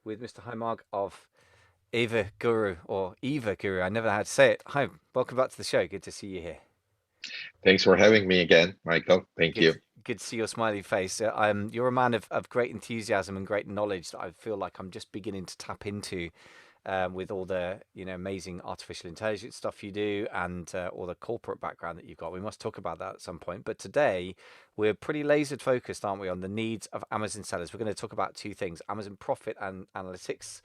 With Mr. Highmark of Eva Guru or Eva Guru. I never know how to say it. Hi, welcome back to the show. Good to see you here. Thanks for having me again, Michael. Thank Good, you. good to see your smiley face. You're a man of great enthusiasm and great knowledge that I feel like I'm just beginning to tap into with all the amazing artificial intelligence stuff you do and all the corporate background that you've got. We must talk about that at some point. But today we're pretty laser focused, aren't we, on the needs of Amazon sellers. We're going to talk about two things: Amazon profit and analytics,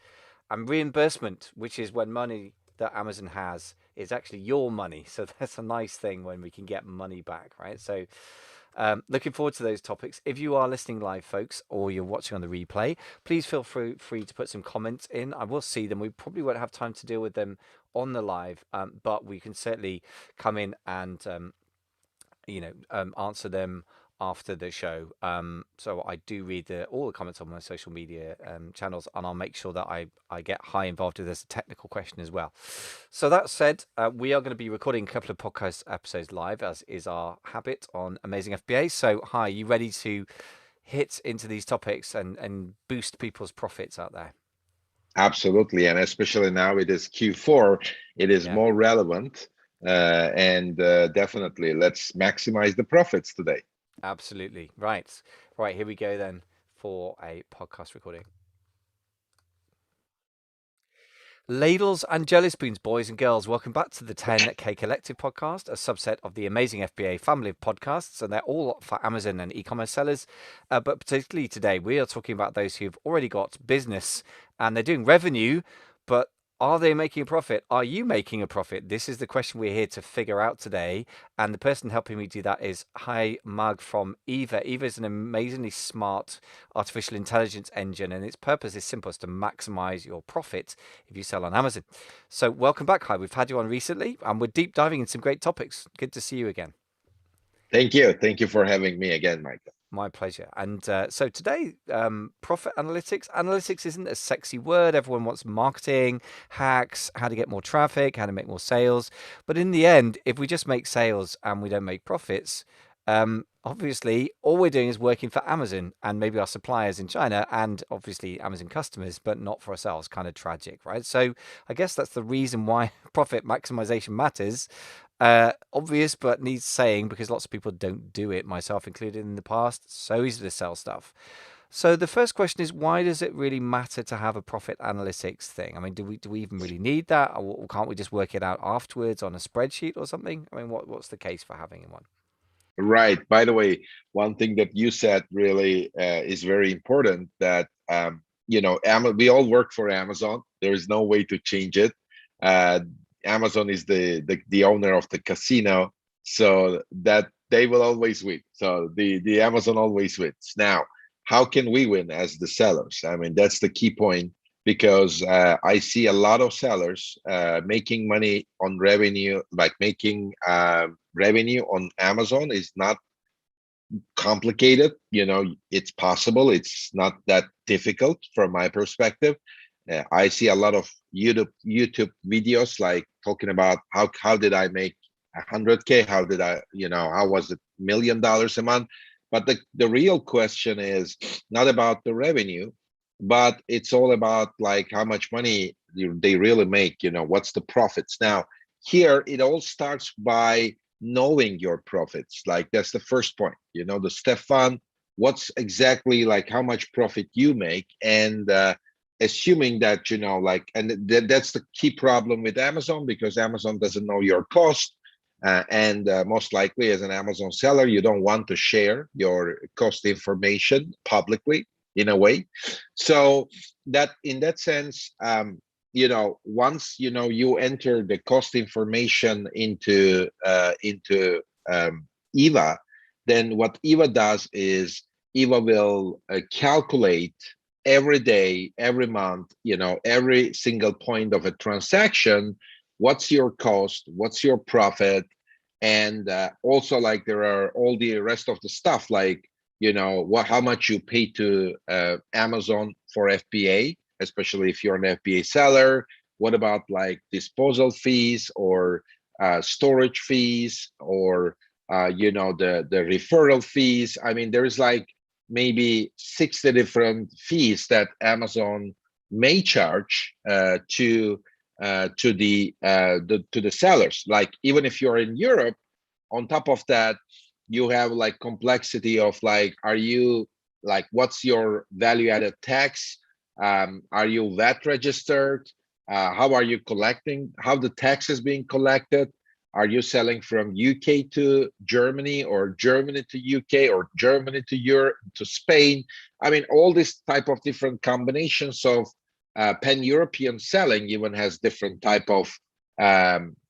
and reimbursement, which is when money that Amazon has is actually your money. So that's a nice thing when we can get money back, right? So looking forward to those topics. If you are listening live, folks, or you're watching on the replay, please feel free to put some comments in. I will see them. We probably won't have time to deal with them on the live, but we can certainly come in and answer them after the show. So I do read all the comments on my social media channels, and I'll make sure that I get high involved if there's a technical question as well. So that said, we are going to be recording a couple of podcast episodes live, as is our habit on Amazing FBA. So, hi, you ready to hit into these topics and boost people's profits out there? Absolutely. And especially now it is Q4, it is Yeah, more relevant. And definitely, let's maximize the profits today. absolutely. Right, here we go then for a podcast recording. Ladles and jelly spoons, boys and girls, welcome back to the 10K Collective podcast, a subset of the amazing FBA family of podcasts, and they're all for Amazon and e-commerce sellers. But particularly today, we are talking about those who've already got business and they're doing revenue, but are they making a profit? Are you making a profit? This is the question we're here to figure out today. And the person helping me do that is Hi Mug from Eva. Eva is an amazingly smart artificial intelligence engine, and its purpose is simple: it's to maximize your profit if you sell on Amazon. So, welcome back, Hi. We've had you on recently, and we're deep diving in some great topics. Good to see you again. Thank you. Thank you for having me again, Michael. My pleasure. And so today, profit analytics. Analytics isn't a sexy word. Everyone wants marketing, hacks, how to get more traffic, how to make more sales. But in the end, if we just make sales and we don't make profits, obviously all we're doing is working for Amazon and maybe our suppliers in China and obviously Amazon customers, but not for ourselves. Kind of tragic, right? So I guess that's the reason why profit maximization matters. Obvious, but needs saying because lots of people don't do it, myself included in the past. So easy to sell stuff. So the first question is, why does it really matter to have a profit analytics thing? I mean, do we even really need that, or can't we just work it out afterwards on a spreadsheet or something? I mean, what's the case for having one? Right. By the way, one thing that you said really is very important that, we all work for Amazon. There is no way to change it. Uh, Amazon is the owner of the casino, so that they will always win. So the Amazon always wins. Now, how can we win as the sellers? I mean, that's the key point because I see a lot of sellers making money on revenue, like making revenue on Amazon is not complicated. It's possible. It's not that difficult from my perspective. I see a lot of YouTube videos like talking about how did I make 100K? How did I, how was it $1 million a month? But the real question is not about the revenue, but it's all about like how much money they really make. What's the profits? Now, here it all starts by knowing your profits. Like that's the first point. The Stefan, what's exactly like how much profit you make, and assuming that like, and that's the key problem with Amazon because Amazon doesn't know your cost. And most likely, as an Amazon seller, you don't want to share your cost information publicly in a way. So that in that sense, once you enter the cost information into Eva, then what Eva does is Eva will calculate every day, every month, every single point of a transaction. What's your cost? What's your profit? And also, like there are all the rest of the stuff, like how much you pay to Amazon for FBA, especially if you're an FBA seller. What about like disposal fees or storage fees or the referral fees? I mean, there's like maybe 60 different fees that Amazon may charge to the sellers. Like even if you're in Europe, on top of that, you have like complexity of like, are you like, what's your value added tax? Are you VAT registered? How are you collecting? How the tax is being collected? Are you selling from UK to Germany, or Germany to UK, or Germany to Europe to Spain? I mean, all this type of different combinations of pan-European selling even has different type of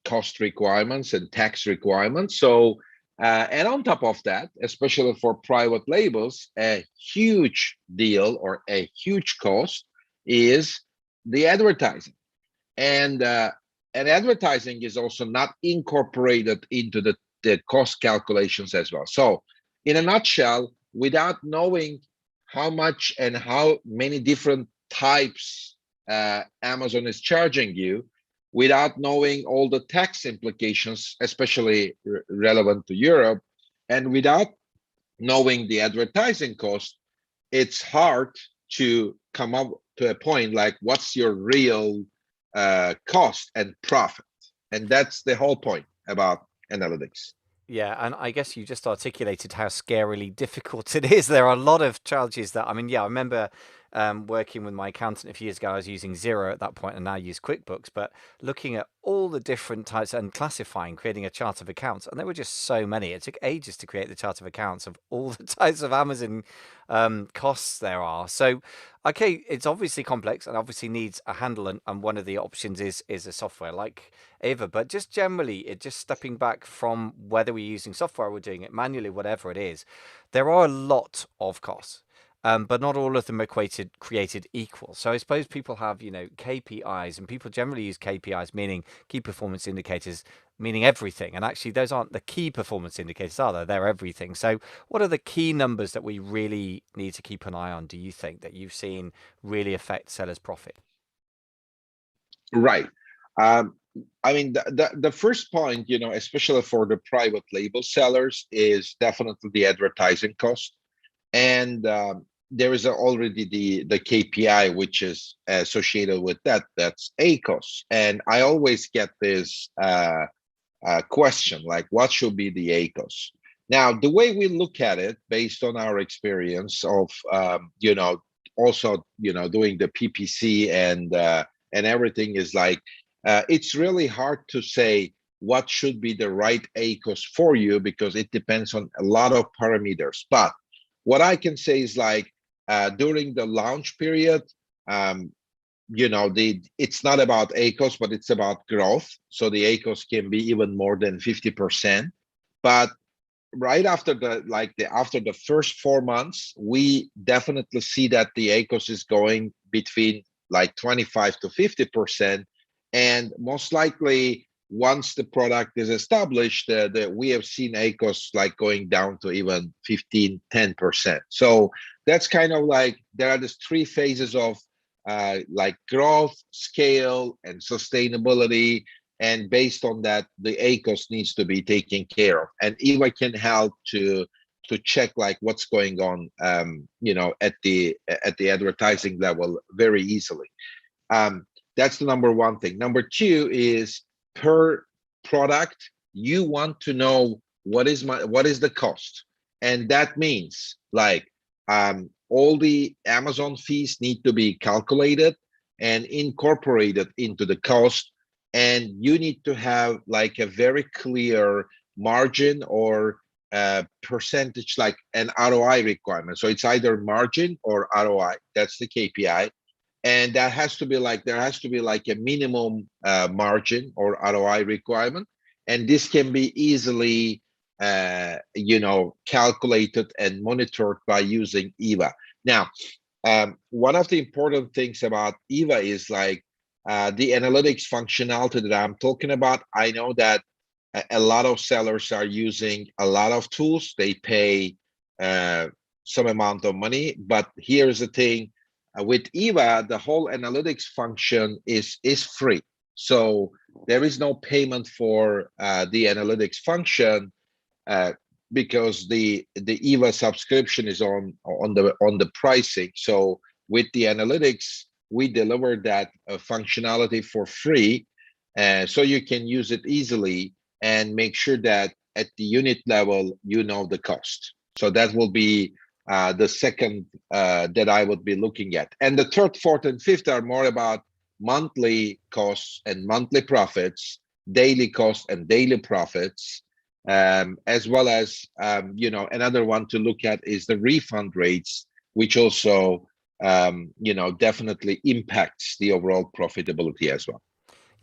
cost requirements and tax requirements. So, and on top of that, especially for private labels, a huge deal or a huge cost is the advertising. And advertising is also not incorporated into the cost calculations as well. So in a nutshell, without knowing how much and how many different types Amazon is charging you, without knowing all the tax implications, especially relevant to Europe, and without knowing the advertising cost, it's hard to come up to a point like what's your real cost and profit. And that's the whole point about analytics. Yeah, and I guess you just articulated how scarily difficult it is. There are a lot of charges that, I mean, yeah, I remember working with my accountant a few years ago. I was using Zero at that point and now use QuickBooks, but looking at all the different types and classifying, creating a chart of accounts, and there were just so many. It took ages to create the chart of accounts of all the types of Amazon costs there are. So, okay, it's obviously complex and obviously needs a handle, and one of the options is a software like Ava. But just generally, it just stepping back from whether we're using software or we're doing it manually, whatever it is, there are a lot of costs. But not all of them are created equal. So I suppose people have, KPIs, and people generally use KPIs, meaning key performance indicators, meaning everything. And actually, those aren't the key performance indicators, are they? They're everything. So what are the key numbers that we really need to keep an eye on, do you think, that you've seen really affect sellers' profit? Right. Um, I mean, the first point, especially for the private label sellers, is definitely the advertising cost. And there is already the KPI, which is associated with that. That's ACOS. And I always get this question, like, what should be the ACOS? Now, the way we look at it, based on our experience of, also, doing the PPC and everything, is like, it's really hard to say what should be the right ACOS for you, because it depends on a lot of parameters. But what I can say is like, during the launch period, it's not about ACOS, but it's about growth. So the ACOS can be even more than 50%. But right after after the first 4 months, we definitely see that the ACOS is going between like 25 to 50%. And most likely, once the product is established, we have seen ACOS like going down to even 15, 10%. So that's kind of like, there are these three phases of like growth, scale, and sustainability. And based on that, the ACOS needs to be taken care of. And Eva can help to check like what's going on, at the advertising level very easily. That's the number one thing. Number two is, per product, you want to know what is the cost. And that means like, all the Amazon fees need to be calculated and incorporated into the cost. And you need to have like a very clear margin or percentage, like an ROI requirement. So it's either margin or ROI. That's the KPI. And that has to be like, there has to be like a minimum margin or ROI requirement. And this can be easily calculated and monitored by using Eva. Now, one of the important things about Eva is like, the analytics functionality that I'm talking about. I know that a lot of sellers are using a lot of tools. They pay some amount of money, but here's the thing. With Eva, the whole analytics function is free. So there is no payment for the analytics function. because the EVA subscription is on the pricing. So with the analytics, we deliver that functionality for free, so you can use it easily and make sure that at the unit level you know the cost. So that will be the second that I would be looking at. And the third, fourth, and fifth are more about monthly costs and monthly profits, daily costs and daily profits, as well as another one to look at is the refund rates, which also definitely impacts the overall profitability as well.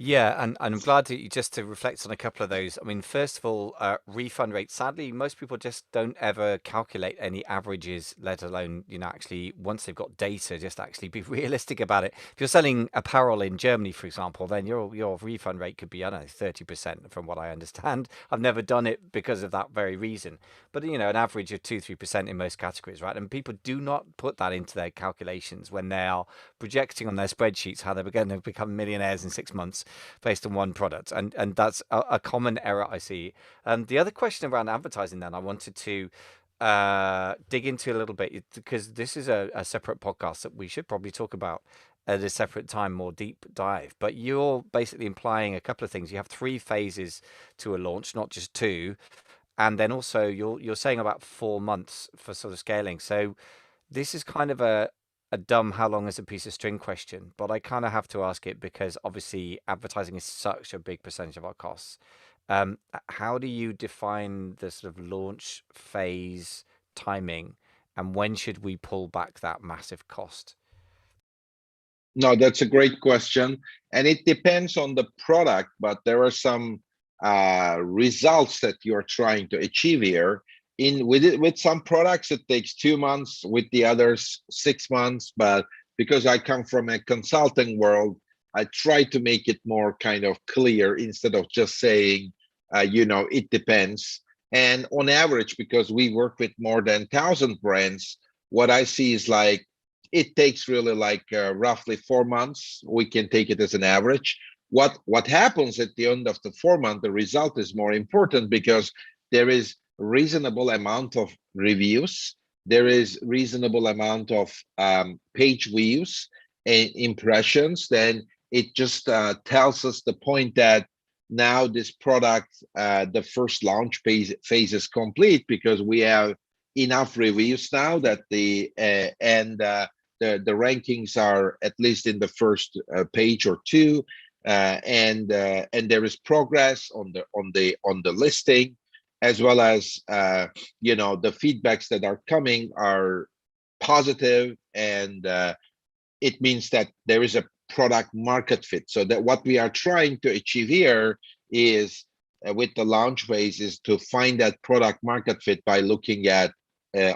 Yeah, and I'm glad that you just to reflect on a couple of those. I mean, first of all, refund rate. Sadly, most people just don't ever calculate any averages, let alone, actually once they've got data, just actually be realistic about it. If you're selling apparel in Germany, for example, then your refund rate could be, I don't know, 30% from what I understand. I've never done it because of that very reason. But an average of 2-3% in most categories, right? And people do not put that into their calculations when they are projecting on their spreadsheets how they're going to become millionaires in 6 months based on one product, and that's a common error I see. The other question around advertising, then I wanted to dig into a little bit, because this is a separate podcast that we should probably talk about at a separate time, more deep dive. But you're basically implying a couple of things. You have 3 phases to a launch, not just two, and then also you're saying about 4 months for sort of scaling. So this is kind of a dumb how long is a piece of string question, but I kind of have to ask it because obviously advertising is such a big percentage of our costs. How do you define the sort of launch phase timing, and when should we pull back that massive cost? No, that's a great question. And it depends on the product, but there are some results that you're trying to achieve here. With some products, it takes 2 months, with the others 6 months. But because I come from a consulting world, I try to make it more kind of clear instead of just saying, it depends. And on average, because we work with more than 1,000 brands, what I see is like it takes really like roughly 4 months. We can take it as an average. What happens at the end of the 4 month, the result is more important because there is reasonable amount of reviews, there is reasonable amount of page views and impressions. Then it just tells us the point that now this product, the first launch phase is complete, because we have enough reviews now that the rankings are at least in the first page or two, and there is progress on the listing, as well as the feedbacks that are coming are positive, and it means that there is a product market fit. So that what we are trying to achieve here is with the launch phase is to find that product market fit by looking at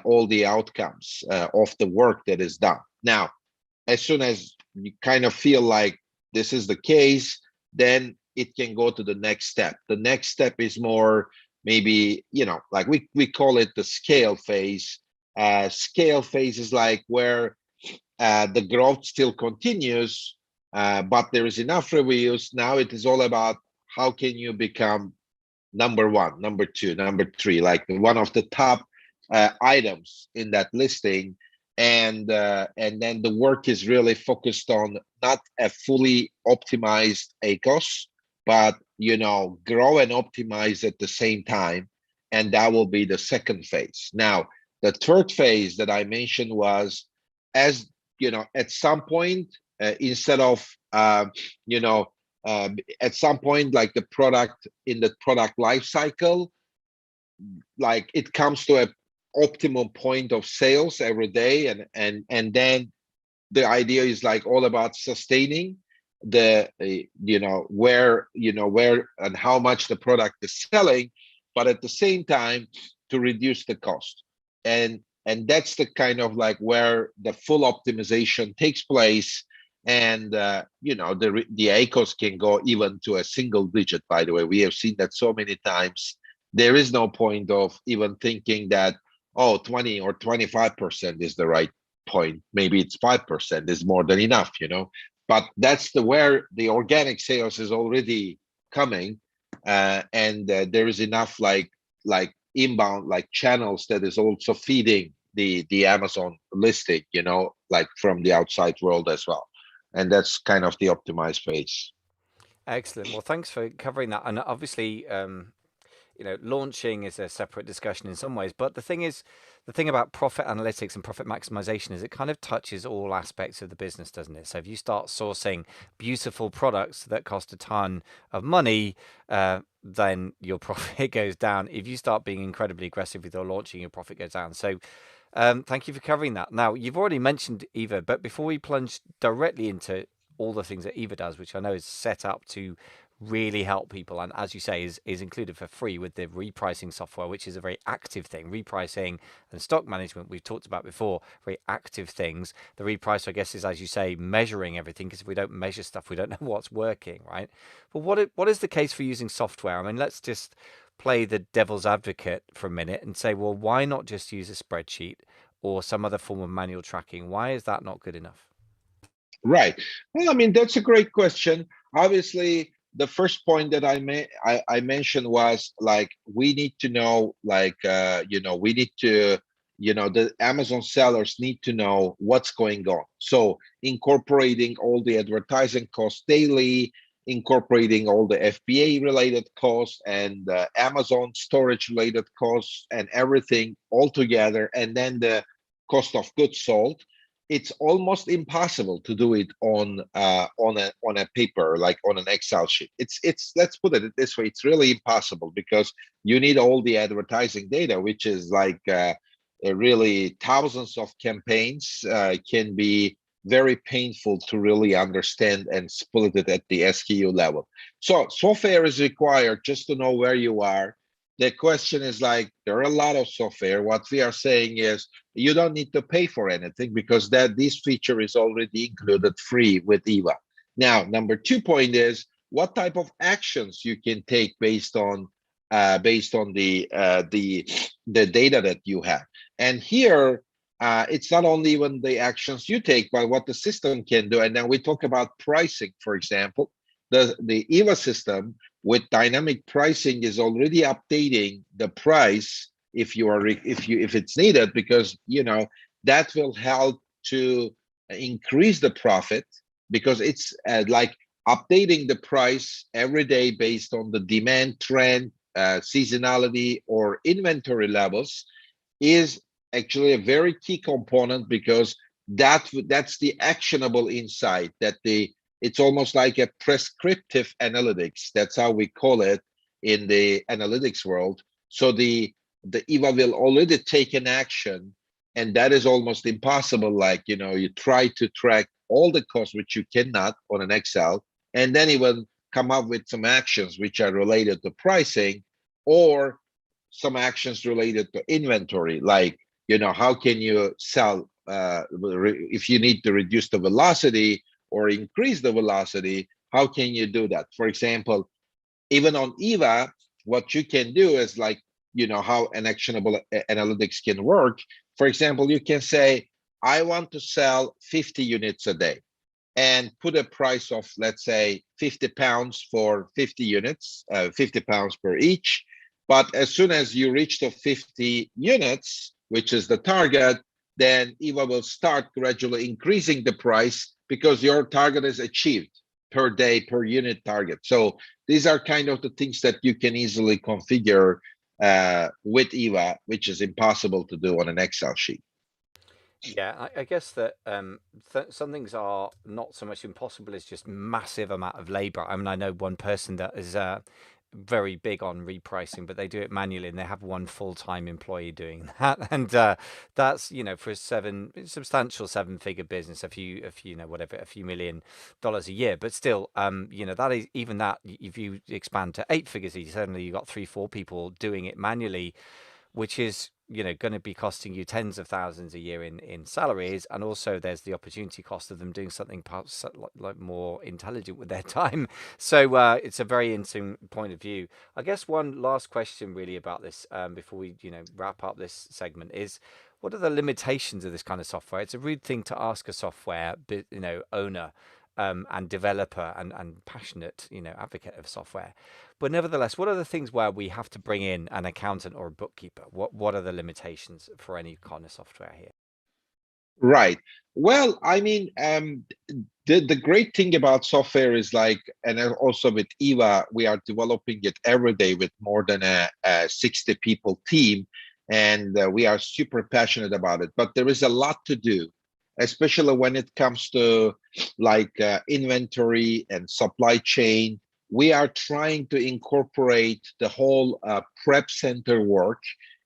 all the outcomes of the work that is done. Now, as soon as you kind of feel like this is the case, then it can go to the next step. The next step is more maybe, like we call it the scale phase. Scale phase is like where the growth still continues, but there is enough reviews. Now it is all about how can you become number one, number two, number three, like one of the top items in that listing. And then the work is really focused on not a fully optimized ACOS, but grow and optimize at the same time. And that will be the second phase. Now, the third phase that I mentioned was, as at some point, instead of at some point, like the product in the product life cycle, like it comes to a optimum point of sales every day, and then the idea is like all about sustaining the where and how much the product is selling, but at the same time to reduce the cost, and that's the kind of like where the full optimization takes place. And the ACOS can go even to a single digit. By the way, we have seen that so many times. There is no point of even thinking that 20 or 25% is the right point. Maybe it's 5% is more than enough, but that's where the organic sales is already coming, and there is enough like inbound like channels that is also feeding the Amazon listing, like from the outside world as well. And that's kind of the optimized page. Excellent. Well, thanks for covering that. And obviously, launching is a separate discussion in some ways. But the thing is, the thing about profit analytics and profit maximization is it kind of touches all aspects of the business, doesn't it? So if you start sourcing beautiful products that cost a ton of money, then your profit goes down. If you start being incredibly aggressive with your launching, your profit goes down. So thank you for covering that. Now, you've already mentioned Eva, but before we plunge directly into all the things that Eva does, which I know is set up to really help people, and as you say, is included for free with the repricing software, which is a very active thing. Repricing and stock management we've talked about before, very active things. The reprice, I guess, is, as you say, measuring everything, because if we don't measure stuff, we don't know what's working, right? But what is the case for using software? I mean, let's just play the devil's advocate for a minute and say, well, why not just use a spreadsheet or some other form of manual tracking? Why is that not good enough? Right. Well, I mean, that's a great question. Obviously, the first point that I mentioned was like we need to know, like we need to, the Amazon sellers need to know what's going on. So incorporating all the advertising costs daily, incorporating all the FBA related costs and Amazon storage related costs and everything all together, and then the cost of goods sold. It's almost impossible to do it on a paper, like on an Excel sheet. It's let's put it this way, it's really impossible because you need all the advertising data, which is like really thousands of campaigns, can be very painful to really understand and split it at the SKU level. So software is required just to know where you are. The question is like, there are a lot of software. What we are saying is you don't need to pay for anything because that this feature is already included free with Eva. Now, number 2 point is what type of actions you can take based on the data that you have. And here, it's not only even the actions you take, but what the system can do. And then we talk about pricing, for example. The Eva system with dynamic pricing is already updating the price if it's needed, because that will help to increase the profit, because it's like updating the price every day based on the demand trend, seasonality, or inventory levels is actually a very key component, because that's the actionable insight that it's almost like a prescriptive analytics. That's how we call it in the analytics world. So the Eva will already take an action, and that is almost impossible. Like, you try to track all the costs, which you cannot on an Excel, and then even come up with some actions which are related to pricing, or some actions related to inventory, like, how can you sell, if you need to reduce the velocity or increase the velocity, how can you do that? For example, even on Eva, what you can do is like, how an actionable analytics can work. For example, you can say, I want to sell 50 units a day, and put a price of, let's say, 50 pounds for 50 units, 50 pounds per each. But as soon as you reach the 50 units, which is the target, then Eva will start gradually increasing the price because your target is achieved per day, per unit target. So these are kind of the things that you can easily configure with Eva, which is impossible to do on an Excel sheet. Yeah, I guess that some things are not so much impossible as just massive amount of labor. I mean, I know one person that is very big on repricing, but they do it manually, and they have one full-time employee doing that. And that's, for a substantial seven-figure business, a few, whatever, a few $1 million a year. But still, that is, even that, if you expand to 8 figures, suddenly you've got 3, 4 people doing it manually, which is going to be costing you tens of thousands a year in salaries, and also there's the opportunity cost of them doing something perhaps like more intelligent with their time. So it's a very interesting point of view. I guess one last question really about this, before we wrap up this segment, is what are the limitations of this kind of software? It's a rude thing to ask a software owner, and developer and passionate, advocate of software. But nevertheless, what are the things where we have to bring in an accountant or a bookkeeper? What are the limitations for any kind of software here? Right. Well, I mean, the great thing about software is like, and also with Eva, we are developing it every day with more than a 60 people team, and we are super passionate about it. But there is a lot to do, especially when it comes to like inventory and supply chain. We are trying to incorporate the whole prep center work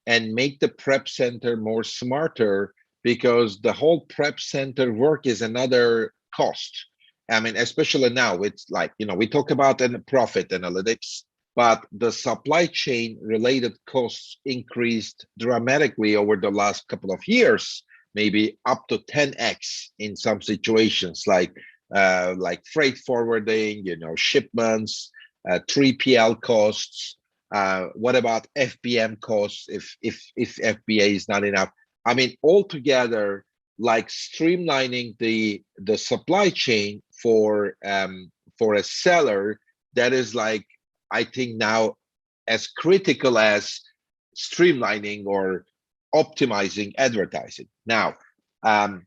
and make the prep center more smarter, because the whole prep center work is another cost. I mean, especially now, it's like, we talk about profit analytics, but the supply chain related costs increased dramatically over the last couple of years, maybe up to 10x in some situations, like freight forwarding, shipments, 3PL costs. What about FBM costs if FBA is not enough? I mean, altogether, like streamlining the supply chain for a seller, that is like, I think now as critical as streamlining or optimizing advertising. Now, um,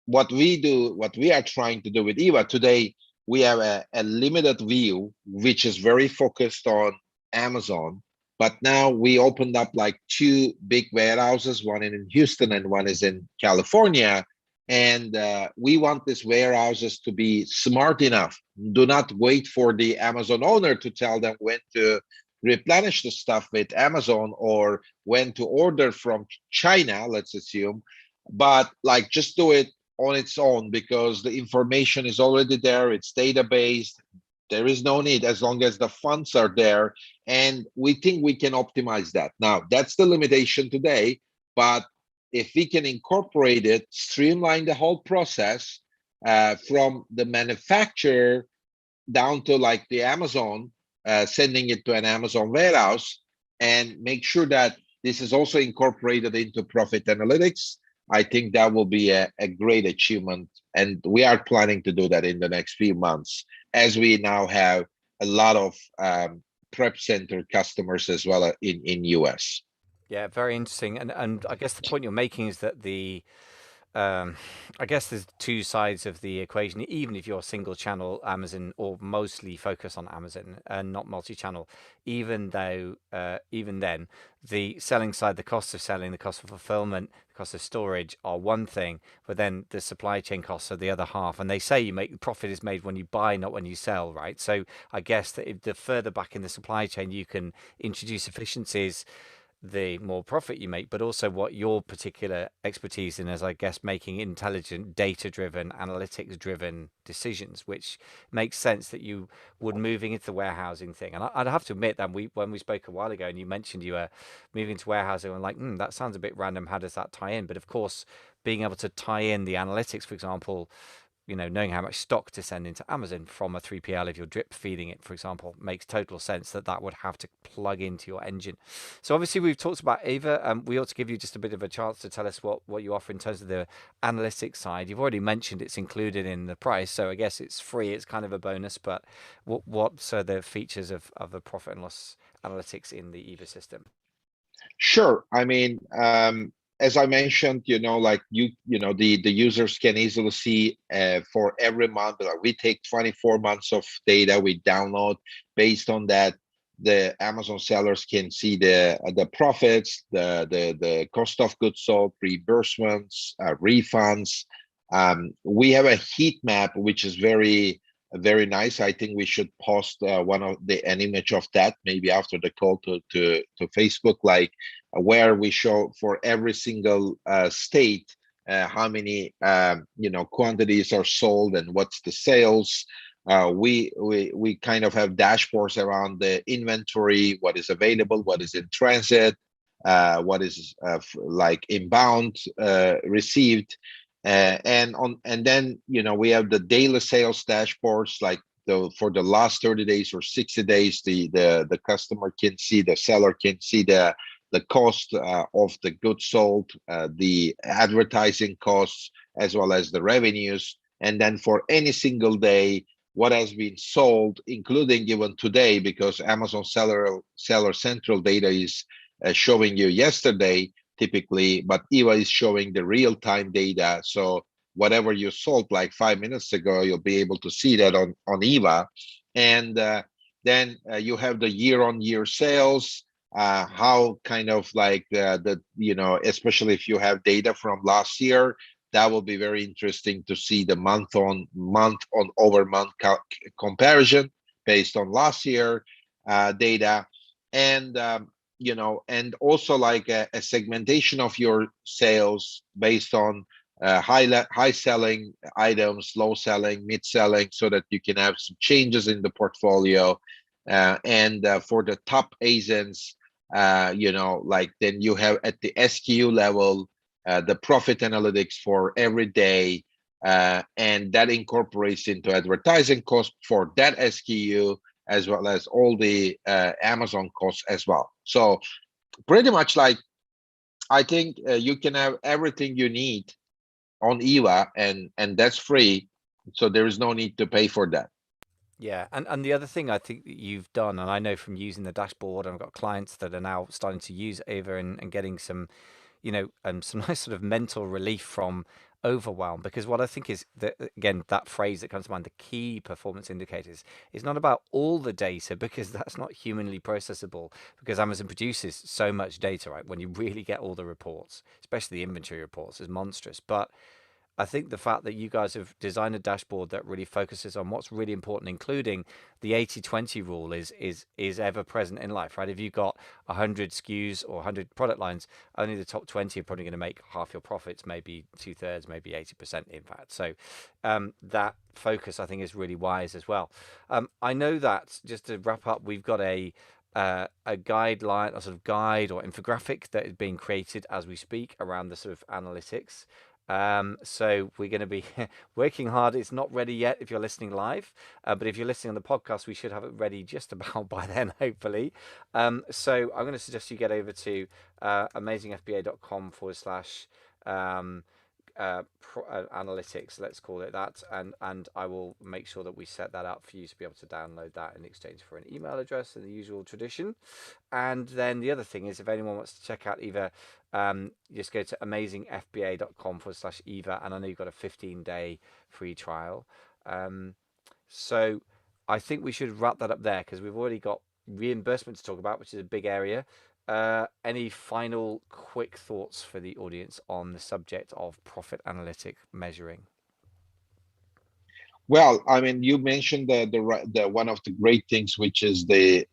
what we are trying to do with Eva today, we have a limited view, which is very focused on Amazon. But now we opened up like two big warehouses, one in Houston and one is in California. And we want these warehouses to be smart enough. Do not wait for the Amazon owner to tell them when to replenish the stuff with Amazon or when to order from China, let's assume, but like just do it on its own, because the information is already there, it's database. There is no need, as long as the funds are there, and we think we can optimize that. Now, that's the limitation today, but if we can incorporate it, streamline the whole process from the manufacturer down to like the Amazon, sending it to an Amazon warehouse, and make sure that this is also incorporated into profit analytics, I think that will be a great achievement. And we are planning to do that in the next few months, as we now have a lot of prep center customers as well in US. Yeah, very interesting. And I guess the point you're making is that um, I guess there's two sides of the equation. Even if you're single channel Amazon or mostly focus on Amazon and not multi-channel, even then, the selling side, the cost of selling, the cost of fulfillment, the cost of storage are one thing, but then the supply chain costs are the other half. And they say profit is made when you buy, not when you sell, right? So I guess that if the further back in the supply chain you can introduce efficiencies, the more profit you make, but also what your particular expertise in is, I guess, making intelligent, data-driven, analytics-driven decisions, which makes sense that you would moving into the warehousing thing. And I'd have to admit that when we spoke a while ago and you mentioned you were moving to warehousing, I'm like, that sounds a bit random. How does that tie in? But of course, being able to tie in the analytics, for example, knowing how much stock to send into Amazon from a 3PL if you're drip feeding it, for example, makes total sense that would have to plug into your engine. So obviously we've talked about Ava. We ought to give you just a bit of a chance to tell us what you offer in terms of the analytics side. You've already mentioned it's included in the price, so I guess it's free. It's kind of a bonus, but what are the features of the profit and loss analytics in the Eva system? Sure. I mean, as I mentioned, like the users can easily see for every month. Like we take 24 months of data we download. Based on that, the Amazon sellers can see the profits, the cost of goods sold, reimbursements, refunds. We have a heat map, which is very nice. I think we should post an image of that maybe after the call to Facebook, like where we show for every single state how many quantities are sold and what's the sales. We kind of have dashboards around the inventory, what is available, what is in transit, what is like inbound, received. And then we have the daily sales dashboards, like for the last 30 days or 60 days, the customer can see, the seller can see the cost of the goods sold, the advertising costs, as well as the revenues. and then for any single day, what has been sold, including even today, because Amazon Seller Central data is showing you yesterday typically, but Eva is showing the real-time data. So whatever you sold like 5 minutes ago, you'll be able to see that on Eva. And then you have the year-on-year sales, how kind of like especially if you have data from last year, that will be very interesting to see the month on over month comparison based on last year data. And and also like a segmentation of your sales based on high selling items, low selling, mid selling, so that you can have some changes in the portfolio. And for the top ASINs, like then you have at the SKU level the profit analytics for every day, and that incorporates into advertising cost for that SKU, as well as all the Amazon costs as well. So pretty much like I think you can have everything you need on Eva, and that's free. So there is no need to pay for that. Yeah, and the other thing I think that you've done, and I know from using the dashboard, I've got clients that are now starting to use Ava and getting some, some nice sort of mental relief from overwhelm. Because what I think is that, again, that phrase that comes to mind, the key performance indicators, is not about all the data because that's not humanly processable. Because Amazon produces so much data, right? When you really get all the reports, especially the inventory reports, is monstrous. But I think the fact that you guys have designed a dashboard that really focuses on what's really important, including the 80/20 rule is ever present in life, right? If you've got 100 SKUs or 100 product lines, only the top 20 are probably going to make half your profits, maybe two-thirds, maybe 80%, in fact. So that focus, I think, is really wise as well. I know that, just to wrap up, we've got a guideline, a sort of guide or infographic that is being created as we speak around the sort of analytics. So we're going to be working hard. It's not ready yet if you're listening live, but if you're listening on the podcast, we should have it ready just about by then, hopefully. So I'm going to suggest you get over to amazingfba.com / analytics, let's call it that, and I will make sure that we set that up for you to be able to download that in exchange for an email address in the usual tradition. And then the other thing is, if anyone wants to check out Eva, just go to amazingfba.com / Eva, and I know you've got a 15-day free trial. So I think we should wrap that up there because we've already got reimbursement to talk about, which is a big area. Any final quick thoughts for the audience on the subject of profit analytic measuring? Well, I mean, you mentioned the one of the great things, which is the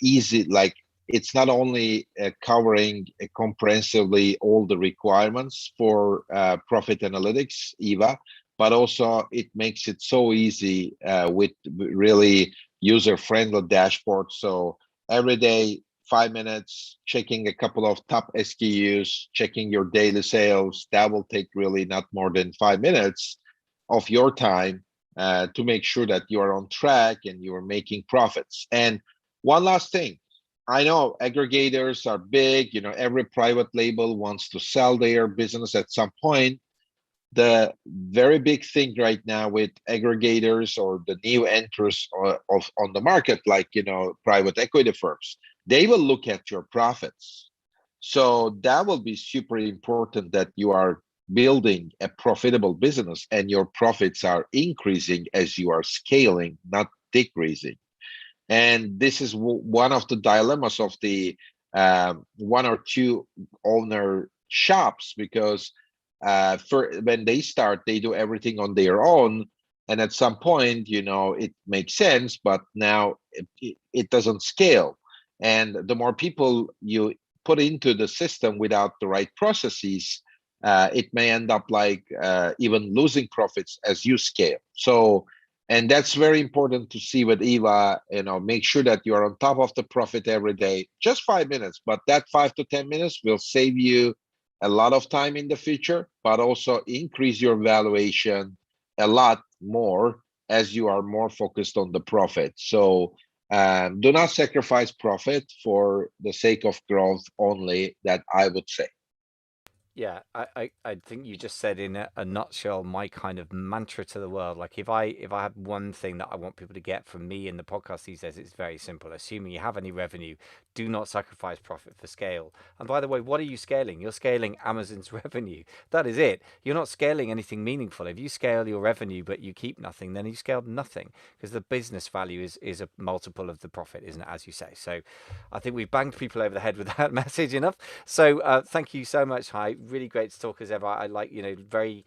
easy, like it's not only covering comprehensively all the requirements for profit analytics, Eva, but also it makes it so easy with really user-friendly dashboard. So every day, 5 minutes, checking a couple of top SKUs, checking your daily sales, that will take really not more than 5 minutes of your time to make sure that you are on track and you are making profits. And one last thing, I know aggregators are big, every private label wants to sell their business at some point. The very big thing right now with aggregators or the new entrants on the market, like private equity firms, they will look at your profits. So that will be super important that you are building a profitable business and your profits are increasing as you are scaling, not decreasing. And this is one of the dilemmas of the one or two owner shops, because for when they start, they do everything on their own, and at some point, it makes sense, but now it doesn't scale. And the more people you put into the system without the right processes, it may end up like even losing profits as you scale. So, and that's very important to see with Eva. Make sure that you are on top of the profit every day. Just 5 minutes, but that 5 to 10 minutes will save you a lot of time in the future, but also increase your valuation a lot more as you are more focused on the profit. So do not sacrifice profit for the sake of growth only, that I would say. Yeah, I think you just said in a nutshell my kind of mantra to the world. Like if I have one thing that I want people to get from me in the podcast these days, it's very simple. Assuming you have any revenue, do not sacrifice profit for scale. And by the way, what are you scaling? You're scaling Amazon's revenue. That is it. You're not scaling anything meaningful. If you scale your revenue but you keep nothing, then you scaled nothing because the business value is a multiple of the profit, isn't it? As you say. So I think we've banged people over the head with that message enough. So thank you so much, Hi. Really great to talk as ever. I like, very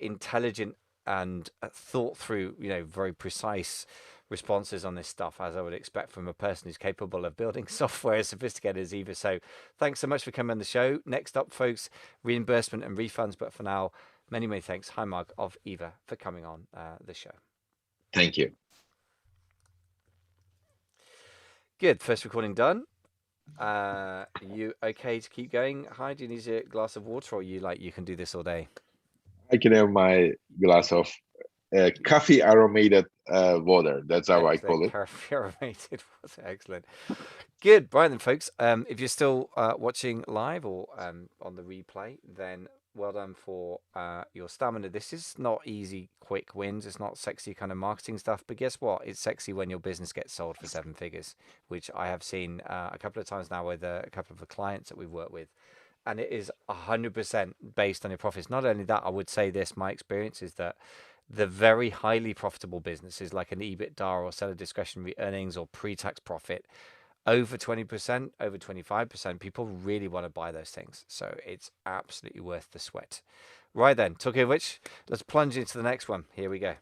intelligent and thought through, very precise responses on this stuff, as I would expect from a person who's capable of building software as sophisticated as Eva. So thanks so much for coming on the show. Next up, folks, reimbursement and refunds. But for now, many, many thanks, Hi Mark of Eva, for coming on the show. Thank you. Good. First recording done. You okay to keep going? Hi, do you need a glass of water, or you can do this all day? I can have my glass of coffee aromated water. That's how I Excellent. call it. Caffeinated water. Excellent. Good. Right then, folks. If you're still watching live or on the replay, then well done for your stamina. This is not easy, quick wins. It's not sexy kind of marketing stuff. But guess what? It's sexy when your business gets sold for 7 figures, which I have seen a couple of times now with a couple of the clients that we've worked with. And it is 100% based on your profits. Not only that, I would say this, my experience is that the very highly profitable businesses like an EBITDA or seller discretionary earnings or pre-tax profit over 20%, over 25%, people really want to buy those things. So it's absolutely worth the sweat. Right then, talking of which, let's plunge into the next one. Here we go.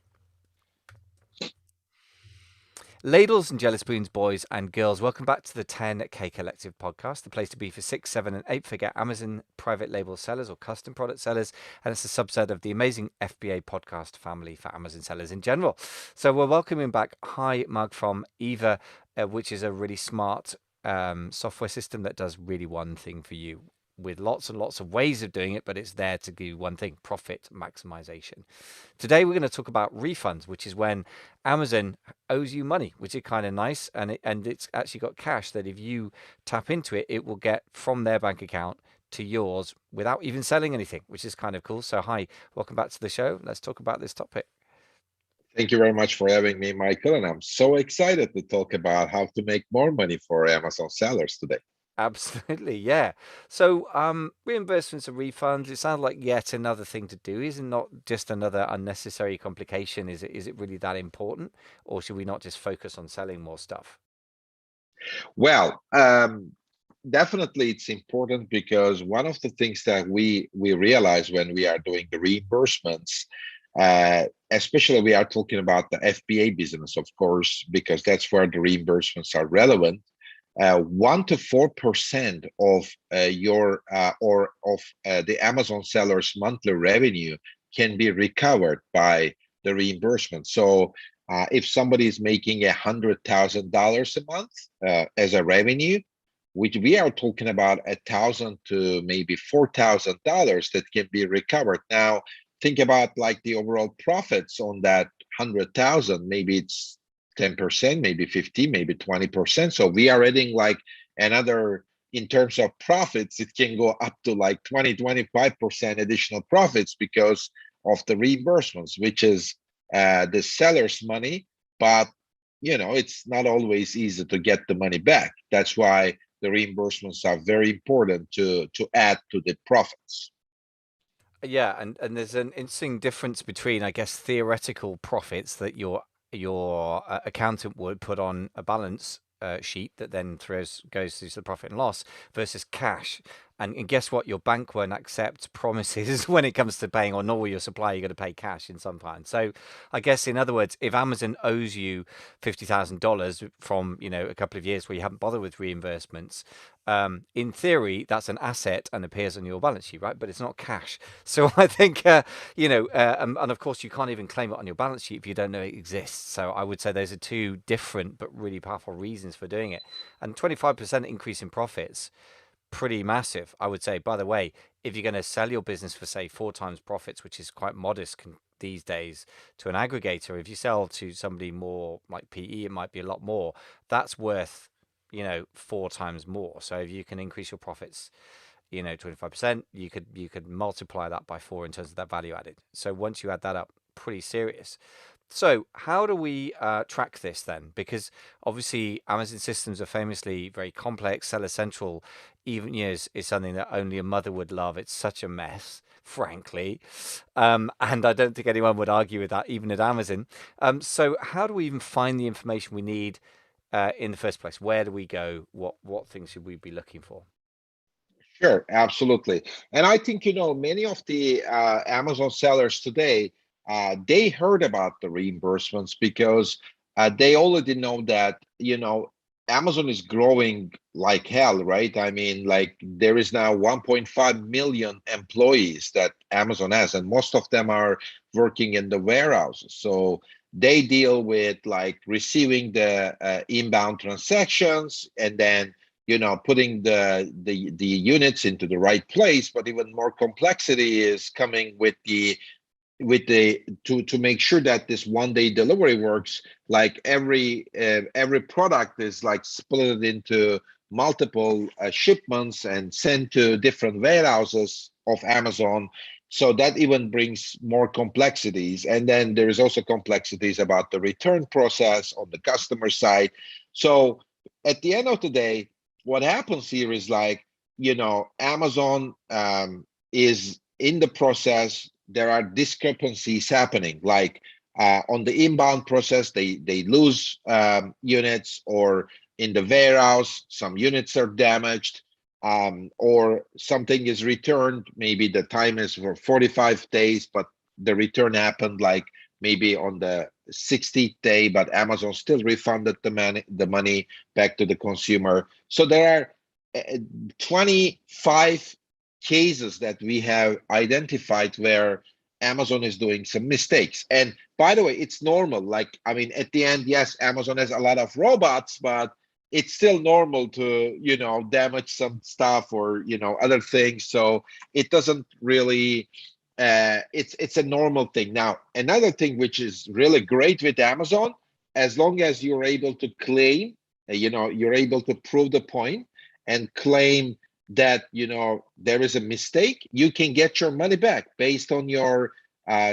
Ladles and jelly spoons, boys and girls, welcome back to the 10K Collective podcast, the place to be for 6, 7, and 8-figure Amazon private label sellers or custom product sellers. And it's a subset of the amazing FBA podcast family for Amazon sellers in general. So we're welcoming back Hi Mark from Eva, which is a really smart software system that does really one thing for you, with lots and lots of ways of doing it, but it's there to do one thing: profit maximization. Today, we're going to talk about refunds, which is when Amazon owes you money, which is kind of nice. And it's actually got cash that if you tap into it, it will get from their bank account to yours without even selling anything, which is kind of cool. So, hi, welcome back to the show. Let's talk about this topic. Thank you very much for having me, Michael. And I'm so excited to talk about how to make more money for Amazon sellers today. Absolutely, yeah. So, reimbursements and refunds, it sounds like yet another thing to do. Is it not just another unnecessary complication? Is it really that important? Or should we not just focus on selling more stuff? Well, definitely it's important because one of the things that we realize when we are doing the reimbursements, especially we are talking about the FBA business, of course, because that's where the reimbursements are relevant. 1 to 4% of your or of the Amazon seller's monthly revenue can be recovered by the reimbursement. So if somebody is making $100,000 a month as a revenue, which we are talking about $1,000 to maybe $4,000 that can be recovered. Now, think about like the overall profits on that 100,000. Maybe it's 10%, maybe 15, maybe 20%. So we are adding like another, in terms of profits, it can go up to like 20, 25% additional profits because of the reimbursements, which is the seller's money. But, it's not always easy to get the money back. That's why the reimbursements are very important to add to the profits. Yeah, and there's an interesting difference between, I guess, theoretical profits that your accountant would put on a balance sheet that then goes through the profit and loss versus cash. And guess what? Your bank won't accept promises when it comes to paying, or nor will your supplier. You're going to pay cash in some time. So I guess, in other words, if Amazon owes you $50,000 from a couple of years where you haven't bothered with reimbursements, in theory that's an asset and appears on your balance sheet, right? But it's not cash. So I think and of course you can't even claim it on your balance sheet if you don't know it exists. So I would say those are two different but really powerful reasons for doing it. And 25% increase in profits, pretty massive, I would say. By the way, if you're going to sell your business for, say, 4 times profits, which is quite modest these days, to an aggregator, if you sell to somebody more like PE, it might be a lot more. That's worth 4 times more. So if you can increase your profits 25%, you could multiply that by 4 in terms of that value added. So once you add that up, pretty serious. So how do we track this then? Because obviously Amazon systems are famously very complex. Seller Central, even is something that only a mother would love. It's such a mess, frankly, and I don't think anyone would argue with that, even at Amazon. So how do we even find the information we need in the first place? Where do we go? What things should we be looking for? Sure, absolutely. And I think, many of the Amazon sellers today, they heard about the reimbursements because they already know that, Amazon is growing like hell, right? I mean, like there is now 1.5 million employees that Amazon has, and most of them are working in the warehouses. So they deal with like receiving the inbound transactions and then putting the units into the right place. But even more complexity is coming with the to make sure that this 1 day delivery works. Like every product is like split into multiple shipments and sent to different warehouses of Amazon. So that even brings more complexities. And then there is also complexities about the return process on the customer side. So at the end of the day, what happens here is like, Amazon is in the process. There are discrepancies happening. Like on the inbound process, they lose units, or in the warehouse, some units are damaged, or something is returned. Maybe the time is for 45 days, but the return happened like maybe on the 60th day, but Amazon still refunded the money back to the consumer. So there are 25 cases that we have identified where Amazon is doing some mistakes. And by the way, it's normal. Like, I mean, at the end, yes, Amazon has a lot of robots, but it's still normal to, damage some stuff or, other things. So it doesn't really, it's a normal thing. Now, another thing which is really great with Amazon, as long as you're able to claim, you're able to prove the point and claim that there is a mistake, you can get your money back based on your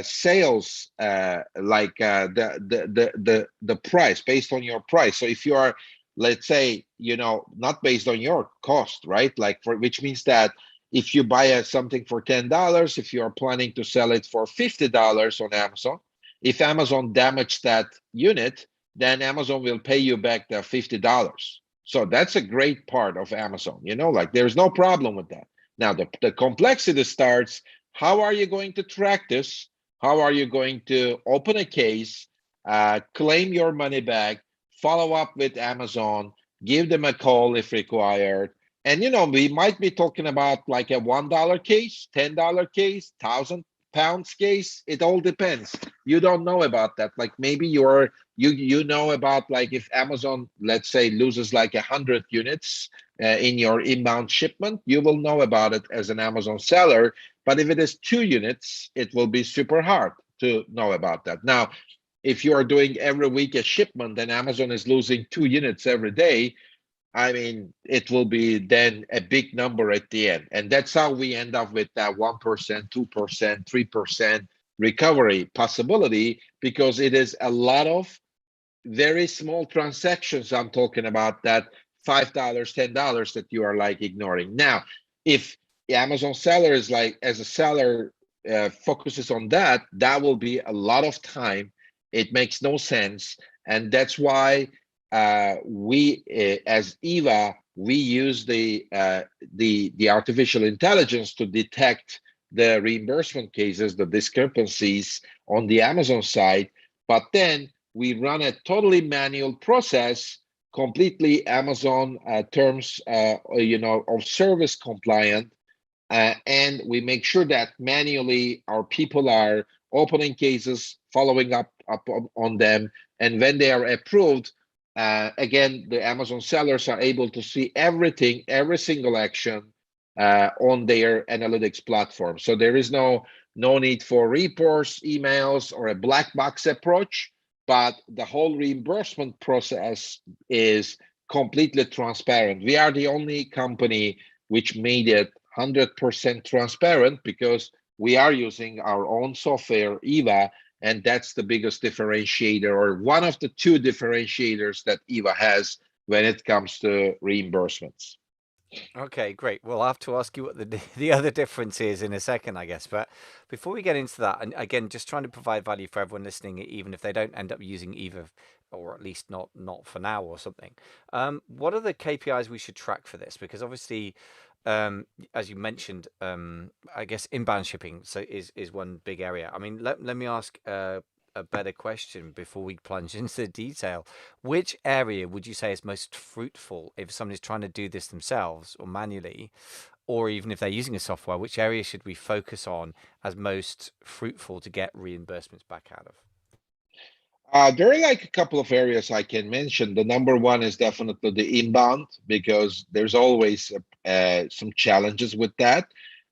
sales, like the price, based on your price. So if you are, let's say, not based on your cost, right? Like which means that if you buy something for $10, if you are planning to sell it for $50 on Amazon, if Amazon damaged that unit, then Amazon will pay you back the $50. So that's a great part of Amazon, like there's no problem with that. Now, the complexity starts. How are you going to track this? How are you going to open a case, claim your money back, follow up with Amazon, give them a call if required? And, we might be talking about like a $1 case, $10 case, £1,000 case. It all depends. You don't know about that. Like maybe you know about, like, if Amazon, let's say, loses like 100 units in your inbound shipment, you will know about it as an Amazon seller. But if it is 2 units, it will be super hard to know about that. Now, if you are doing every week a shipment and Amazon is losing 2 units every day, I mean, it will be then a big number at the end. And that's how we end up with that 1%, 2%, 3% recovery possibility, because it is a lot of very small transactions I'm talking about, that $5, $10 that you are like ignoring. Now, if the Amazon seller is like, as a seller, focuses on that, that will be a lot of time. It makes no sense. And that's why we, as Eva, we use the artificial intelligence to detect the reimbursement cases, the discrepancies on the Amazon side. But then we run a totally manual process, completely Amazon terms, of service compliant, and we make sure that manually our people are opening cases, following up on them, and when they are approved, again, the Amazon sellers are able to see everything, every single action on their analytics platform. So there is no need for reports, emails, or a black box approach, but the whole reimbursement process is completely transparent. We are the only company which made it 100% transparent because we are using our own software, Eva, and that's the biggest differentiator, or one of the two differentiators that Eva has when it comes to reimbursements. Okay, great. Well, I'll have to ask you what the other difference is in a second, I guess. But before we get into that, and again, just trying to provide value for everyone listening, even if they don't end up using either, or at least not for now or something. What are the KPIs we should track for this? Because obviously, as you mentioned, I guess inbound shipping is one big area. I mean, let me ask a better question before we plunge into the detail. Which area would you say is most fruitful if somebody's trying to do this themselves or manually, or even if they're using a software? Which area should we focus on as most fruitful to get reimbursements back out of? There are like a couple of areas I can mention. The number one is definitely the inbound because there's always some challenges with that.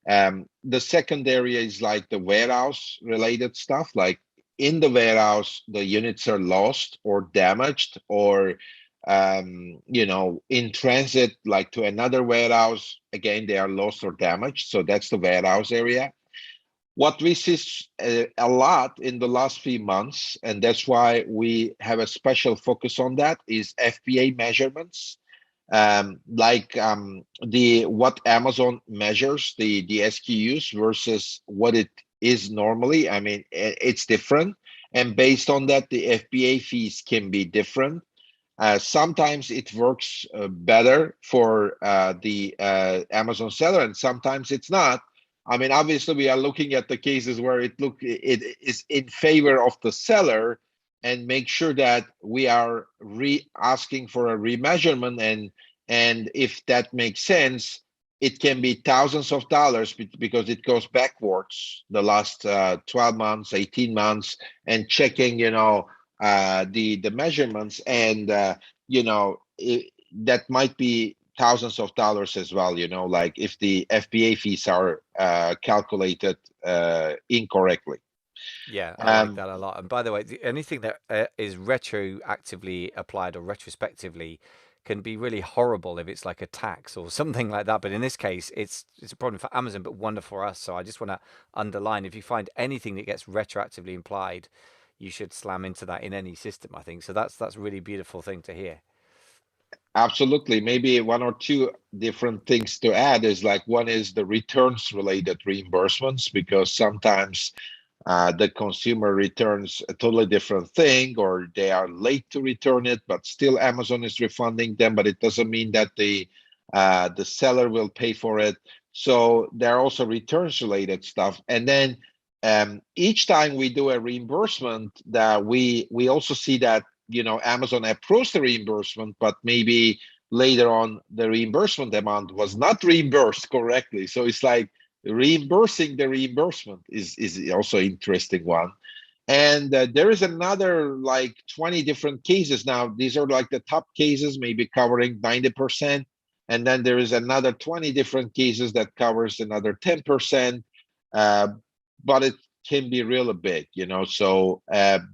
The second area is like the warehouse related stuff. Like in the warehouse, the units are lost or damaged, or in transit, like to another warehouse. Again, they are lost or damaged. So that's the warehouse area. What we see a lot in the last few months, and that's why we have a special focus on that, is FBA measurements. The what Amazon measures the SKUs versus what it is normally. I mean, it's different, and based on that, the FBA fees can be different. Sometimes it works better for the Amazon seller, and sometimes it's not. I mean, obviously, we are looking at the cases where it is in favor of the seller, and make sure that we are asking for a remeasurement, and if that makes sense, it can be thousands of dollars because it goes backwards the last 12 months, 18 months, and checking, the measurements, and that might be thousands of dollars as well, like if the FBA fees are calculated incorrectly. Yeah, I like um, that a lot. And by the way, anything that is retroactively applied or retrospectively can be really horrible if it's like a tax or something like that. But in this case, it's a problem for Amazon, but wonder for us. So I just want to underline, if you find anything that gets retroactively implied, you should slam into that in any system, I think. So that's a really beautiful thing to hear. Absolutely. Maybe one or two different things to add is like one is the returns related reimbursements, because sometimes the consumer returns a totally different thing, or they are late to return it, but still Amazon is refunding them, but it doesn't mean that the seller will pay for it. So there are also returns related stuff. And then each time we do a reimbursement, that we also see that Amazon approves the reimbursement, but maybe later on the reimbursement amount was not reimbursed correctly. So it's like reimbursing the reimbursement is also interesting one. And there is another like 20 different cases. Now these are like the top cases, maybe covering 90%, and then there is another 20 different cases that covers another 10%. uh, but it can be really big, so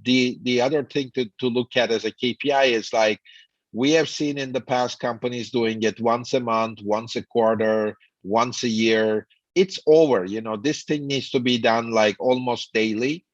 the other thing to look at as a KPI is like, we have seen in the past companies doing it once a month, once a quarter, once a year. It's over. This thing needs to be done like almost daily.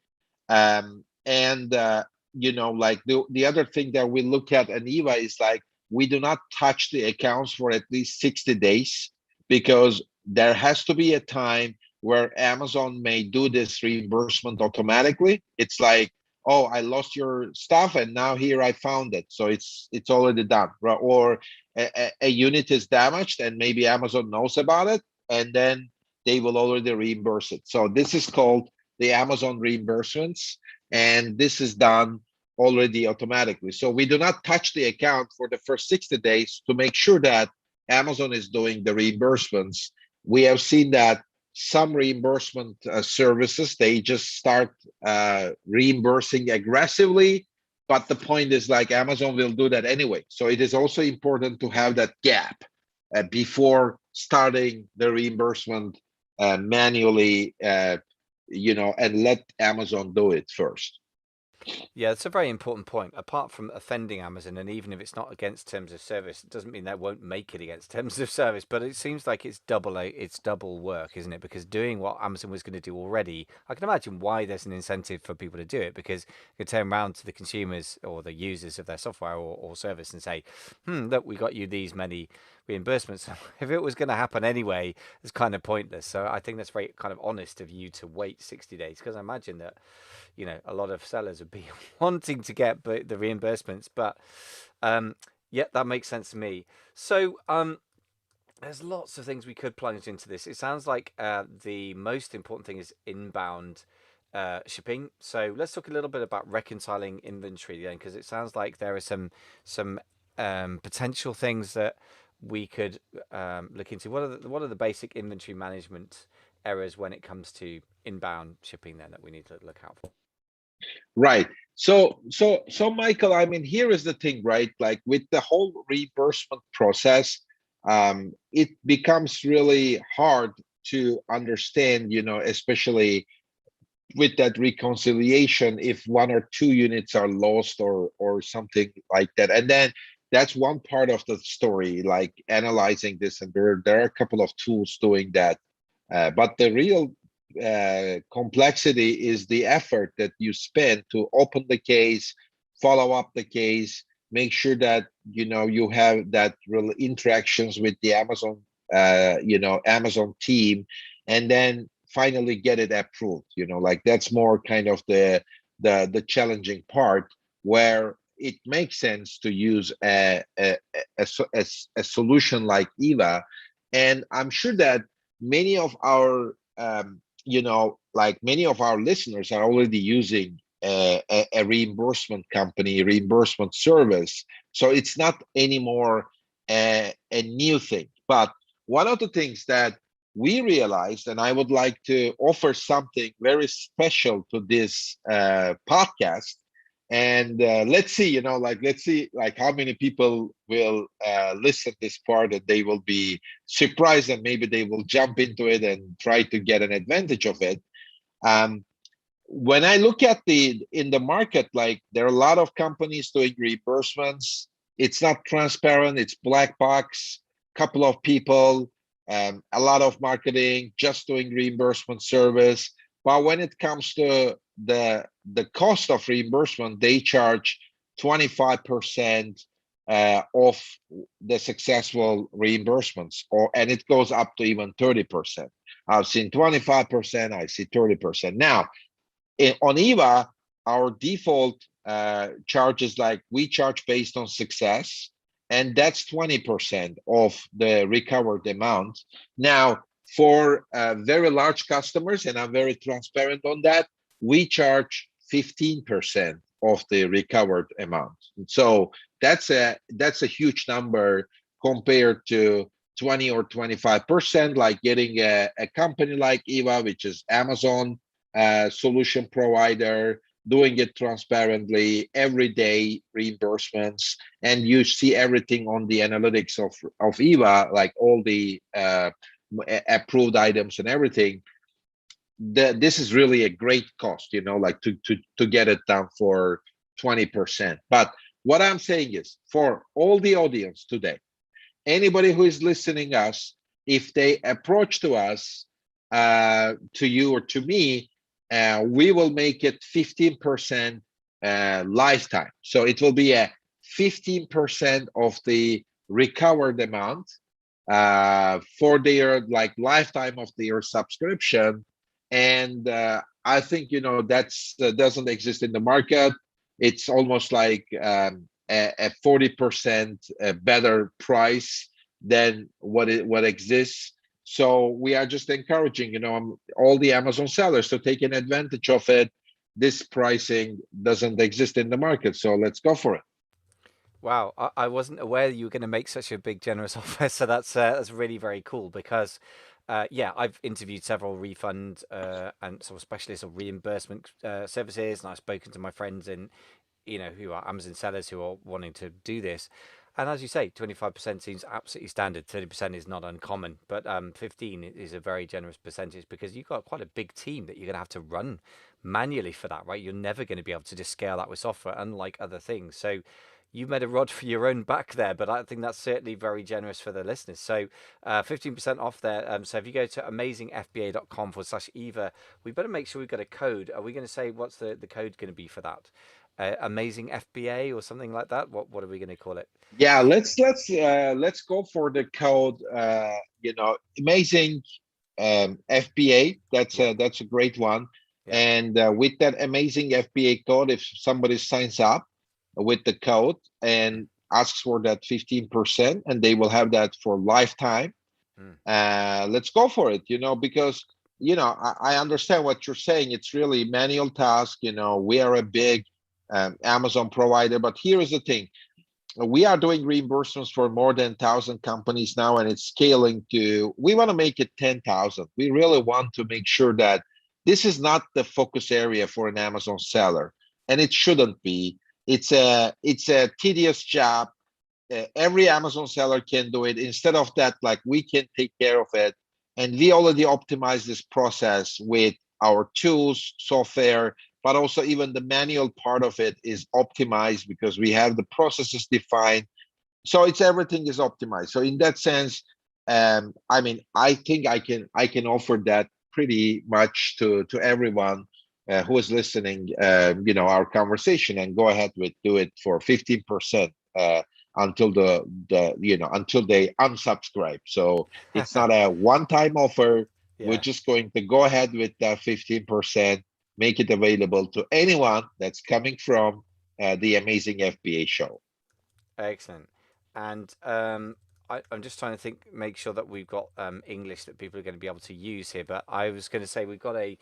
And like the other thing that we look at in Eva is like, we do not touch the accounts for at least 60 days, because there has to be a time where Amazon may do this reimbursement automatically. It's like, oh, I lost your stuff and now here I found it, so it's already done. Or a unit is damaged and maybe Amazon knows about it, and then they will already reimburse it. So this is called the Amazon reimbursements, and this is done already automatically. So we do not touch the account for the first 60 days to make sure that Amazon is doing the reimbursements. We have seen that some reimbursement services, they just start reimbursing aggressively, but the point is like Amazon will do that anyway. So it is also important to have that gap before starting the reimbursement manually, and let Amazon do it first. Yeah, it's a very important point. Apart from offending Amazon, and even if it's not against terms of service, it doesn't mean they won't make it against terms of service. But it seems like it's double work, isn't it? Because doing what Amazon was going to do already, I can imagine why there's an incentive for people to do it because you can turn around to the consumers or the users of their software or service and say, look, we got you these many reimbursements. If it was going to happen anyway, it's kind of pointless. So I think that's very kind of honest of you to wait 60 days because I imagine that a lot of sellers would be wanting to get the reimbursements. But um, yeah, that makes sense to me. So there's lots of things we could plunge into this. It sounds like the most important thing is inbound shipping. So let's talk a little bit about reconciling inventory then, because it sounds like there are some potential things that we could look into. What are the basic inventory management errors when it comes to inbound shipping then that we need to look out for? Right. So Michael, I mean, here is the thing, right? Like with the whole reimbursement process, it becomes really hard to understand, especially with that reconciliation if one or two units are lost or something like that. And then that's one part of the story, like analyzing this, and there are a couple of tools doing that. But the real complexity is the effort that you spend to open the case, follow up the case, make sure that you have that real interactions with the Amazon team, and then finally get it approved. Like that's more kind of the challenging part, where it makes sense to use a solution like Eva. And I'm sure that many of our like many of our listeners are already using a reimbursement company, reimbursement service. So it's not anymore a new thing. But one of the things that we realized, and I would like to offer something very special to this podcast. And let's see, let's see, like how many people will listen this part, and they will be surprised, and maybe they will jump into it and try to get an advantage of it. Um, when I look at in the market, like there are a lot of companies doing reimbursements. It's not transparent. It's black box. Couple of people, a lot of marketing, just doing reimbursement service. But when it comes to the cost of reimbursement, they charge 25% of the successful reimbursements, and it goes up to even 30%. I've seen 25%. I see 30%. Now, on Eva, our default charges, like we charge based on success, and that's 20% of the recovered amount. Now, for very large customers, and I'm very transparent on that, we charge 15% of the recovered amount. So that's a huge number compared to 20 or 25%, like getting a company like Eva, which is Amazon solution provider, doing it transparently, everyday reimbursements, and you see everything on the analytics of Eva, like all the approved items and everything. This is really a great cost, like to get it down for 20%. But what I'm saying is, for all the audience today, anybody who is listening us, if they approach to us, to you or to me, we will make it 15% lifetime. So it will be a 15% of the recovered amount for their like lifetime of their subscription. And I think that's doesn't exist in the market. It's almost like a 40% better price than what exists. So we are just encouraging, all the Amazon sellers to take an advantage of it. This pricing doesn't exist in the market, so let's go for it. Wow, I wasn't aware you were going to make such a big generous offer, so that's really very cool because, yeah, I've interviewed several refund and sort of specialist or reimbursement services, and I've spoken to my friends in, who are Amazon sellers who are wanting to do this, And as you say, 25% seems absolutely standard. 30% is not uncommon, but 15 is a very generous percentage because you've got quite a big team that you're going to have to run manually for that, right? You're never going to be able to just scale that with software, unlike other things. So you made a rod for your own back there, but I think that's certainly very generous for the listeners. So 15% off there. So if you go to amazingfba.com/Eva, we better make sure we've got a code. Are we going to say what's the code going to be for that? Amazing FBA or something like that? What are we going to call it? Yeah, let's go for the code. Amazing FBA. Yeah, That's a great one. yeah. And with that amazing FBA code, if somebody signs up with the code and asks for that 15%, and they will have that for lifetime. Mm. Let's go for it. Because I understand what you're saying. It's really manual task. We are a big Amazon provider, but here is the thing: we are doing reimbursements for more than 1,000 companies now, and it's scaling to, we want to make it 10,000. We really want to make sure that this is not the focus area for an Amazon seller, and it shouldn't be. It's a tedious job. Every Amazon seller can do it. Instead of that, like, we can take care of it, and we already optimize this process with our tools, software, but also even the manual part of it is optimized because we have the processes defined. So it's, everything is optimized. So in that sense, I think I can offer that pretty much to everyone who is listening, our conversation, and go ahead with do it for 15%. Until until they unsubscribe. So it's not a one-time offer. We're Yeah. just going to go ahead with that 15%, make it available to anyone that's coming from the Amazing FBA show. Excellent. And I'm just trying to think, make sure that we've got English that people are going to be able to use here. But I was going to say we've got a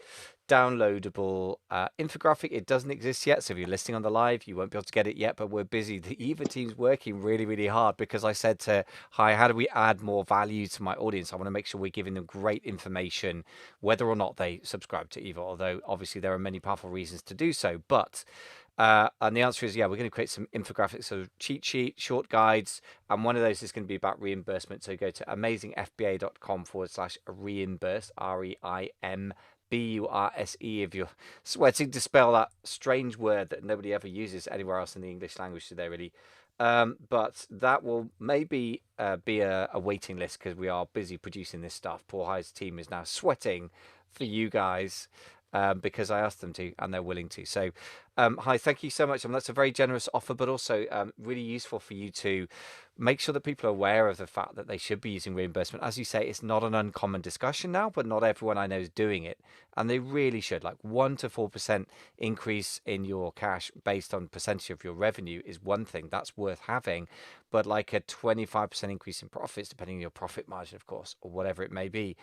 downloadable infographic. It doesn't exist yet. So if you're listening on the live, you won't be able to get it yet. But we're busy. The Eva team's working really, really hard because I said to Hi, how do we add more value to my audience? I want to make sure we're giving them great information, whether or not they subscribe to Eva, although obviously there are many powerful reasons to do so. But and the answer is, yeah, we're going to create some infographics, so cheat sheet, short guides, and one of those is going to be about reimbursement. So go to amazingfba.com/reimburse, REIMBURSE, if you're sweating to spell that strange word that nobody ever uses anywhere else in the English language today, really. But that will maybe be a waiting list because we are busy producing this stuff. Paul Hyde's team is now sweating for you guys because I asked them to, and they're willing to. So, Hi, thank you so much. That's a very generous offer, but also really useful for you to make sure that people are aware of the fact that they should be using reimbursement. As you say, it's not an uncommon discussion now, but not everyone I know is doing it, and they really should. Like 1 to 4% increase in your cash based on percentage of your revenue is one thing that's worth having, but like a 25% increase in profits, depending on your profit margin, of course, or whatever it may be,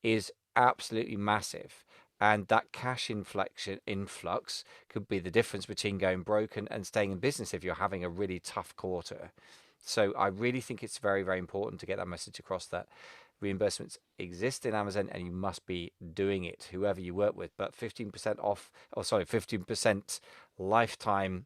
is absolutely massive. And that cash influx could be the difference between going broke and staying in business if you're having a really tough quarter. So I really think it's very, very important to get that message across that reimbursements exist in Amazon and you must be doing it, whoever you work with. But 15% off, or sorry, 15% lifetime,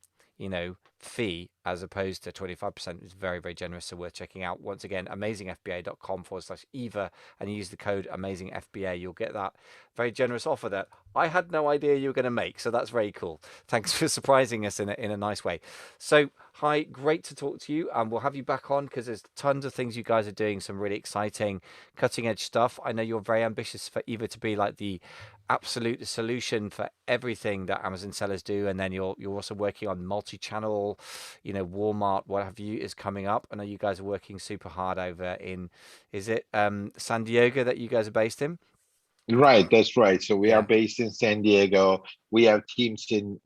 fee as opposed to 25% is very, very generous. So worth checking out. Once again, amazingfba.com/Eva, and you use the code AmazingFBA. You'll get that very generous offer that I had no idea you were going to make. So that's very cool. Thanks for surprising us in a nice way. So, Hi, great to talk to you. And we'll have you back on because there's tons of things you guys are doing, some really exciting, cutting edge stuff. I know you're very ambitious for Eva to be like the absolute solution for everything that Amazon sellers do. And then you're also working on multi-channel, Walmart, what have you, is coming up. I know you guys are working super hard over in, is it San Diego that you guys are based in? Right, that's right. So we are Yeah. based in San Diego. We have teams in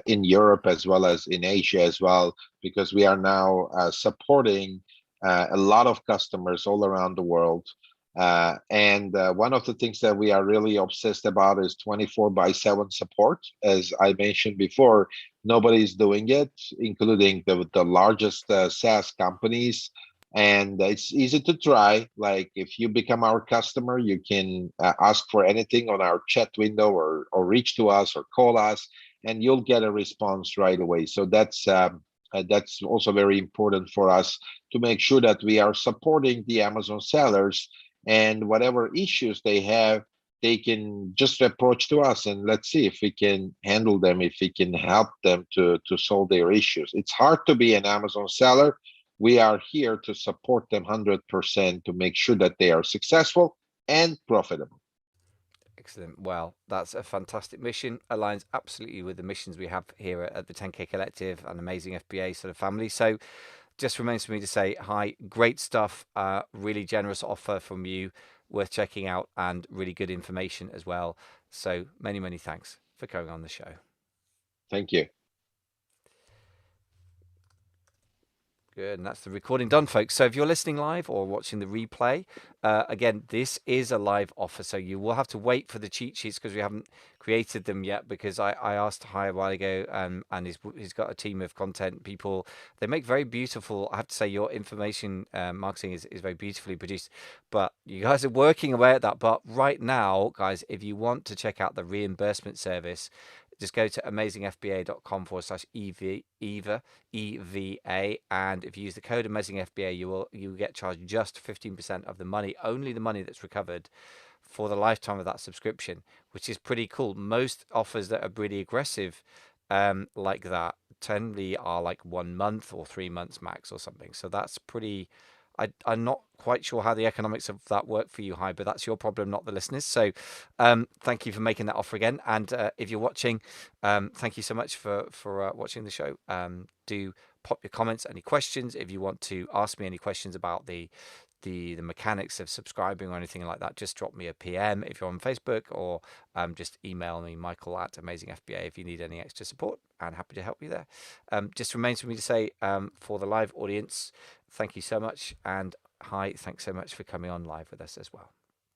Europe as well as in Asia as well, because we are now supporting a lot of customers all around the world. And one of the things that we are really obsessed about is 24/7 support. As I mentioned before, nobody's doing it, including the largest SaaS companies. And it's easy to try. Like, if you become our customer, you can ask for anything on our chat window, or reach to us or call us, and you'll get a response right away. So That's also very important for us to make sure that we are supporting the Amazon sellers, and whatever issues they have, they can just approach to us, and let's see if we can handle them, if we can help them to solve their issues. It's hard to be an Amazon seller. We are here to support them 100% to make sure that they are successful and profitable. Excellent. Well, that's a fantastic mission. Aligns absolutely with the missions we have here at the 10K Collective and Amazing FBA sort of family. So just remains for me to say hi. Great stuff. Really generous offer from you. Worth checking out and really good information as well. So many, many thanks for coming on the show. Thank you. Good, and that's the recording done, folks. So if you're listening live or watching the replay, again, this is a live offer, so you will have to wait for the cheat sheets because we haven't created them yet. Because I asked Hai a while ago, and he's got a team of content people. They make very beautiful. I have to say, your information marketing is very beautifully produced. But you guys are working away at that. But right now, guys, if you want to check out the reimbursement service, just go to amazingfba.com/EVA, and if you use the code AmazingFBA, you will get charged just 15% of the money, only the money that's recovered for the lifetime of that subscription, which is pretty cool. Most offers that are really aggressive like that generally are like 1 month or 3 months max or something. So that's pretty. I'm not quite sure how the economics of that work for you, Hai, but that's your problem, not the listeners. So thank you for making that offer again. And if you're watching, thank you so much for watching the show. Do pop your comments, any questions. If you want to ask me any questions about the mechanics of subscribing or anything like that, just drop me a PM if you're on Facebook, or just email me, Michael@AmazingFBA, if you need any extra support, and happy to help you there. Just remains for me to say, for the live audience, thank you so much, and Hai, thanks so much for coming on live with us as well.